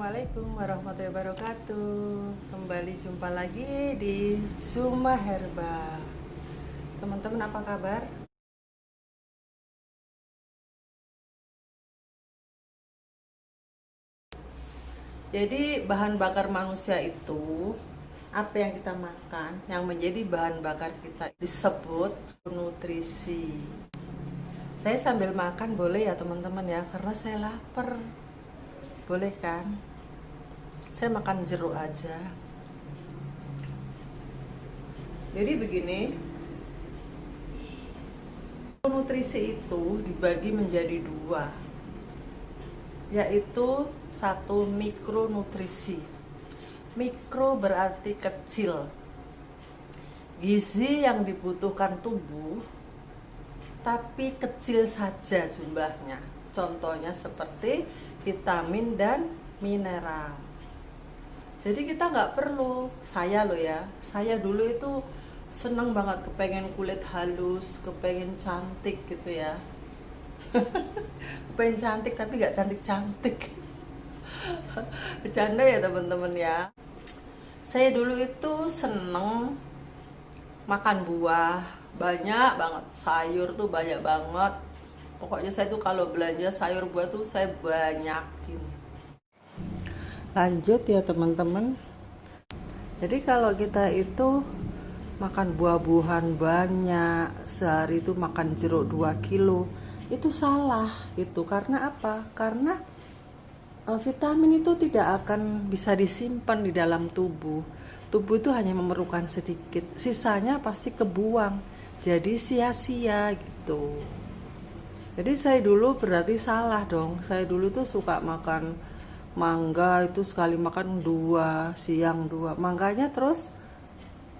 Assalamualaikum warahmatullahi wabarakatuh. Kembali jumpa lagi di Zuma Herbal. Teman-teman apa kabar? Jadi bahan bakar manusia itu apa yang kita makan yang menjadi bahan bakar kita disebut nutrisi. Saya sambil makan boleh ya teman-teman ya, karena saya lapar. Boleh kan? Saya makan jeruk aja. Jadi begini, nutrisi itu dibagi menjadi dua, yaitu satu mikronutrisi. Mikro berarti kecil, gizi yang dibutuhkan tubuh tapi kecil saja jumlahnya. Contohnya seperti vitamin dan mineral. Jadi kita nggak perlu, saya loh ya, saya dulu itu seneng banget kepengen kulit halus, kepengen cantik gitu ya. Kepengen cantik tapi nggak cantik-cantik. Bercanda ya teman-teman ya. Saya dulu itu seneng makan buah, banyak banget, sayur tuh banyak banget. Pokoknya saya tuh kalau belanja sayur buah tuh saya banyakin. Lanjut ya teman-teman. Jadi kalau kita itu makan buah-buahan banyak, sehari itu makan jeruk 2 kilo, itu salah gitu. Karena apa? Karena vitamin itu tidak akan bisa disimpan di dalam tubuh. Tubuh itu hanya memerlukan sedikit, sisanya pasti kebuang. Jadi sia-sia gitu. Jadi saya dulu berarti salah dong. Saya dulu tuh suka makan mangga, itu sekali makan 2, siang 2. Mangganya terus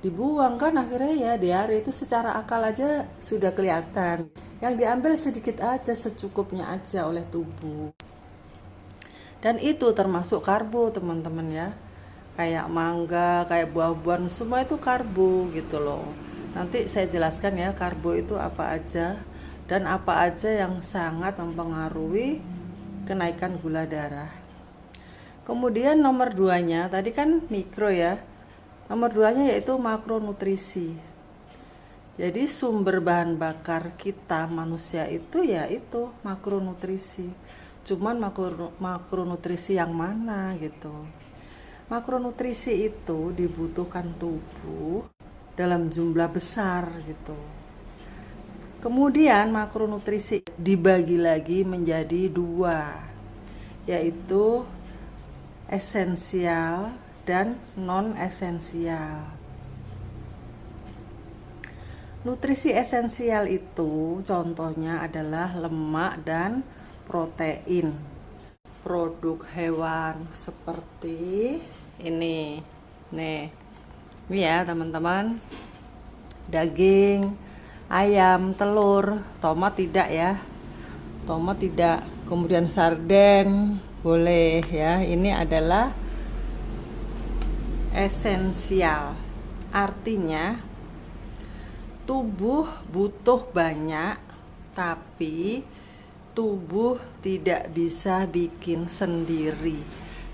dibuang kan akhirnya ya di hari itu, secara akal aja sudah kelihatan. Yang diambil sedikit aja, secukupnya aja oleh tubuh. Dan itu termasuk karbo teman-teman ya. Kayak mangga, kayak buah-buahan, semua itu karbo gitu loh. Nanti saya jelaskan ya karbo itu apa aja dan apa aja yang sangat mempengaruhi kenaikan gula darah. Kemudian nomor 2-nya, tadi kan mikro ya. Nomor 2-nya yaitu makronutrisi. Jadi sumber bahan bakar kita manusia itu yaitu makronutrisi. Cuman makronutrisi yang mana gitu. Makronutrisi itu dibutuhkan tubuh dalam jumlah besar gitu. Kemudian makronutrisi dibagi lagi menjadi 2, yaitu esensial dan non-esensial. Nutrisi esensial itu contohnya adalah lemak dan protein. Produk hewan seperti ini. Nih. Ini ya teman-teman. Daging, ayam, telur, tomat tidak ya. Tomat tidak. Kemudian sarden boleh ya. Ini adalah esensial. Artinya tubuh butuh banyak, tapi tubuh tidak bisa bikin sendiri.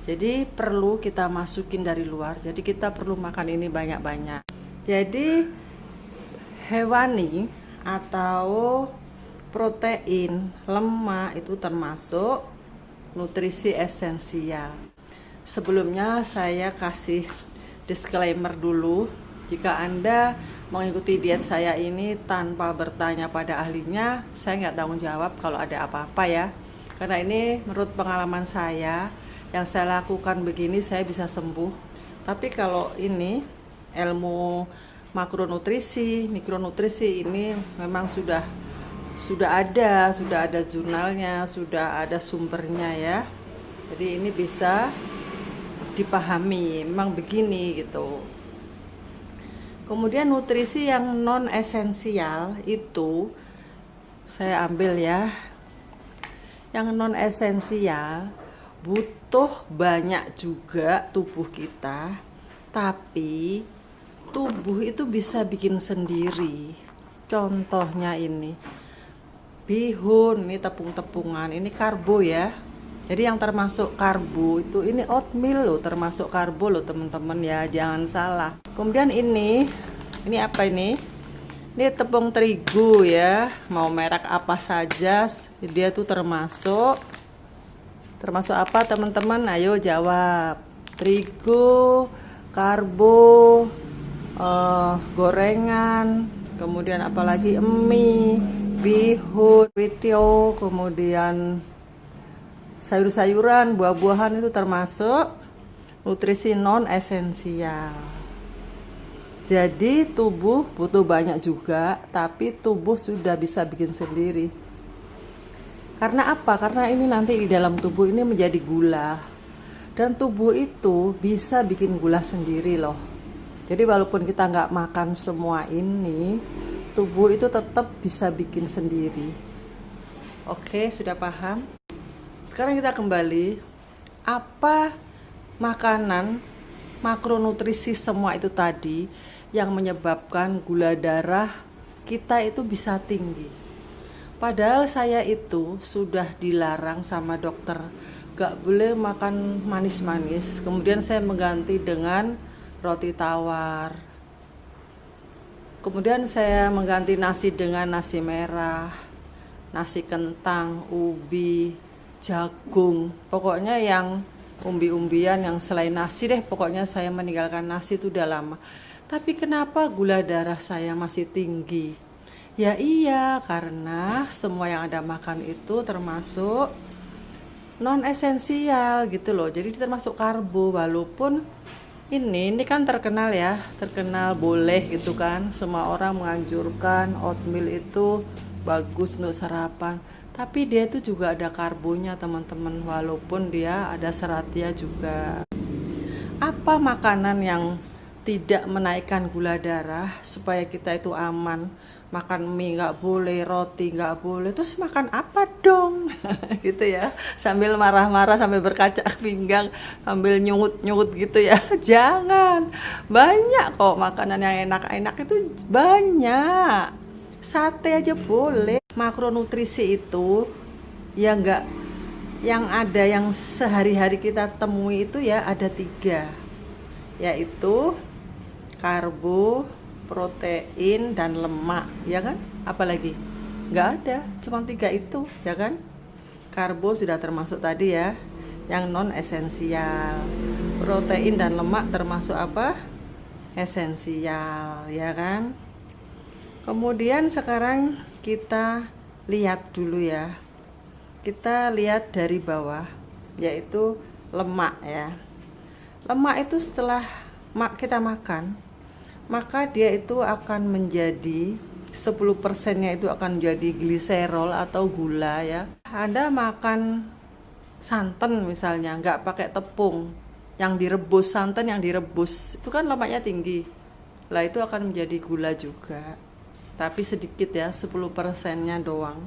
Jadi perlu kita masukin dari luar. Jadi kita perlu makan ini banyak-banyak. Jadi hewani atau protein, lemak itu termasuk nutrisi esensial. Sebelumnya saya kasih disclaimer dulu. Jika Anda mengikuti diet saya ini tanpa bertanya pada ahlinya, saya nggak tanggung jawab kalau ada apa-apa ya. Karena ini menurut pengalaman saya, yang saya lakukan begini saya bisa sembuh. Tapi kalau ini ilmu makronutrisi, mikronutrisi ini memang sudah ada jurnalnya, sudah ada sumbernya ya. Jadi ini bisa dipahami, memang begini gitu. Kemudian nutrisi yang non esensial itu saya ambil ya. Yang non esensial butuh banyak juga tubuh kita, tapi tubuh itu bisa bikin sendiri. Contohnya ini bihun, ini tepung-tepungan, ini karbo ya. Jadi yang termasuk karbo itu ini oatmeal loh, termasuk karbo loh teman-teman ya, jangan salah. Kemudian ini apa ini? Ini tepung terigu ya, mau merek apa saja dia tuh termasuk apa teman-teman? Ayo jawab. Terigu, karbo, gorengan, kemudian apalagi mie, bihun, witio, kemudian sayur-sayuran, buah-buahan itu termasuk nutrisi non esensial. Jadi tubuh butuh banyak juga, tapi tubuh sudah bisa bikin sendiri. Karena apa? Karena ini nanti di dalam tubuh ini menjadi gula. Dan tubuh itu bisa bikin gula sendiri loh. Jadi walaupun kita nggak makan semua ini, tubuh itu tetap bisa bikin sendiri. Oke, sudah paham? Sekarang kita kembali. Apa makanan makronutrisi semua itu tadi yang menyebabkan gula darah kita itu bisa tinggi? Padahal saya itu sudah dilarang sama dokter, gak boleh makan manis-manis. Kemudian saya mengganti dengan roti tawar. Kemudian saya mengganti nasi dengan nasi merah, nasi kentang, ubi, jagung. Pokoknya yang umbi-umbian, yang selain nasi deh. Pokoknya saya meninggalkan nasi itu udah lama. Tapi kenapa gula darah saya masih tinggi? Ya iya, karena semua yang Anda makan itu termasuk non esensial gitu loh. Jadi termasuk karbo, walaupun ini kan terkenal ya, terkenal boleh gitu kan. Semua orang menganjurkan oatmeal itu bagus untuk sarapan. Tapi dia itu juga ada karbonya teman-teman, walaupun dia ada seratnya juga. Apa makanan yang tidak menaikkan gula darah supaya kita itu aman? Makan mie nggak boleh, roti nggak boleh, terus makan apa dong? Gitu ya, sambil marah-marah, sambil berkaca pinggang, sambil nyungut-nyungut gitu ya. Jangan, banyak kok makanan yang enak-enak itu banyak. Sate aja boleh. Makronutrisi itu ya nggak, yang ada yang sehari-hari kita temui itu ya ada 3, yaitu karbo, protein, dan lemak, ya kan? Apalagi? Nggak ada, cuma 3 itu, ya kan? Karbo sudah termasuk tadi ya, yang non esensial. Protein dan lemak termasuk apa? Esensial, ya kan? Kemudian sekarang kita lihat dulu ya. Kita lihat dari bawah, yaitu lemak ya. Lemak itu setelah kita makan, maka dia itu akan menjadi 10%-nya itu akan menjadi gliserol atau gula ya. Anda makan santan misalnya, nggak pakai tepung, yang direbus, santan yang direbus, itu kan lemaknya tinggi. Lah itu akan menjadi gula juga. Tapi sedikit ya, 10%-nya doang.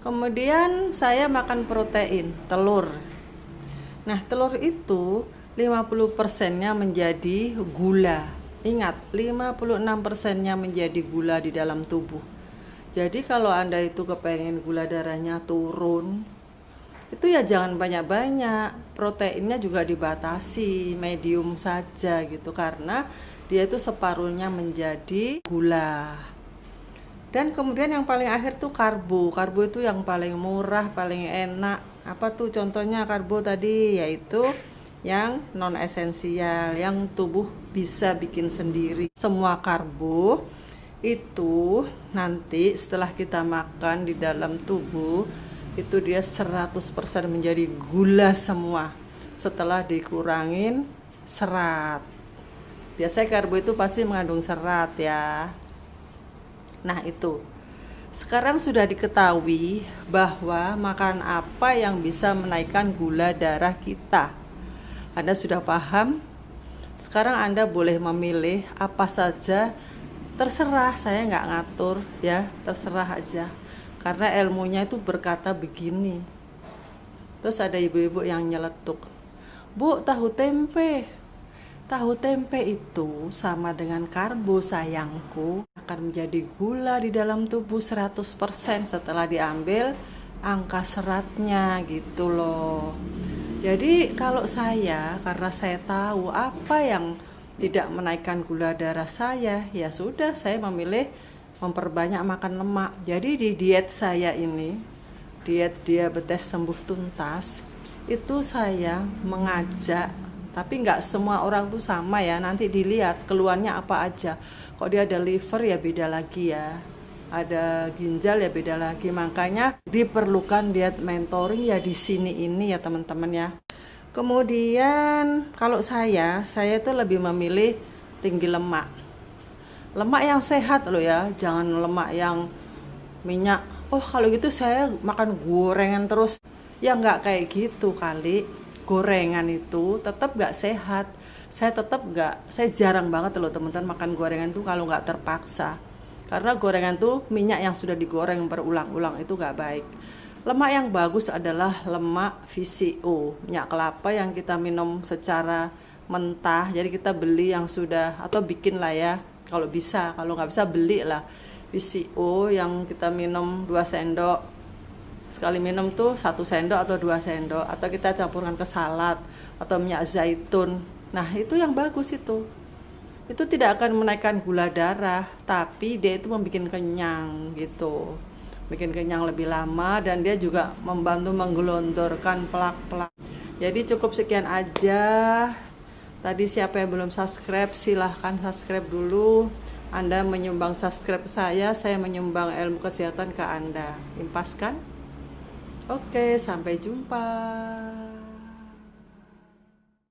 Kemudian saya makan protein, telur. Nah, telur itu 50%-nya menjadi gula. Ingat, 56%-nya menjadi gula di dalam tubuh. Jadi kalau Anda itu kepengen gula darahnya turun, itu ya jangan banyak-banyak. Proteinnya juga dibatasi, medium saja gitu, karena dia itu separuhnya menjadi gula. Dan kemudian yang paling akhir tuh karbo. Karbo itu yang paling murah, paling enak. Apa tuh contohnya karbo tadi? Yaitu yang non esensial, yang tubuh bisa bikin sendiri. Semua karbo itu nanti setelah kita makan di dalam tubuh, itu dia 100% menjadi gula semua setelah dikurangin serat. Biasanya karbo itu pasti mengandung serat ya. Nah itu, sekarang sudah diketahui bahwa makanan apa yang bisa menaikkan gula darah kita. Anda sudah paham? Sekarang Anda boleh memilih apa saja, terserah, saya nggak ngatur ya, terserah aja. Karena ilmunya itu berkata begini. Terus ada ibu-ibu yang nyeletuk, Bu, tahu tempe. Tahu tempe itu sama dengan karbo sayangku, akan menjadi gula di dalam tubuh 100% setelah diambil angka seratnya gitu loh. Jadi kalau saya, karena saya tahu apa yang tidak menaikkan gula darah saya, ya sudah saya memilih memperbanyak makan lemak. Jadi di diet saya ini, diet diabetes sembuh tuntas, itu saya mengajak, tapi nggak semua orang tuh sama ya, nanti dilihat keluhannya apa aja. Kok dia ada liver ya beda lagi ya, ada ginjal ya beda lagi. Makanya diperlukan diet mentoring ya di sini ini ya teman-teman ya. Kemudian kalau saya tuh lebih memilih tinggi lemak. Lemak yang sehat loh ya, jangan lemak yang minyak. Oh kalau gitu saya makan gorengan terus. Ya nggak kayak gitu kali. Gorengan itu tetap nggak sehat. Saya jarang banget loh teman-teman makan gorengan tuh kalau nggak terpaksa. Karena gorengan tuh minyak yang sudah digoreng berulang-ulang itu nggak baik. Lemak yang bagus adalah lemak VCO, minyak kelapa yang kita minum secara mentah. Jadi kita beli yang sudah, atau bikin lah ya, kalau bisa. Kalau nggak bisa beli lah VCO yang kita minum 2 sendok. Sekali minum tuh 1 sendok atau 2 sendok. Atau kita campurkan ke salad atau minyak zaitun. Nah itu yang bagus itu. Itu tidak akan menaikkan gula darah, tapi dia itu membuat kenyang gitu. Bikin kenyang lebih lama, dan dia juga membantu menggelondorkan plak-plak. Jadi cukup sekian aja. Tadi siapa yang belum subscribe, silahkan subscribe dulu. Anda menyumbang subscribe saya menyumbang ilmu kesehatan ke Anda. Impas kan? Oke, sampai jumpa.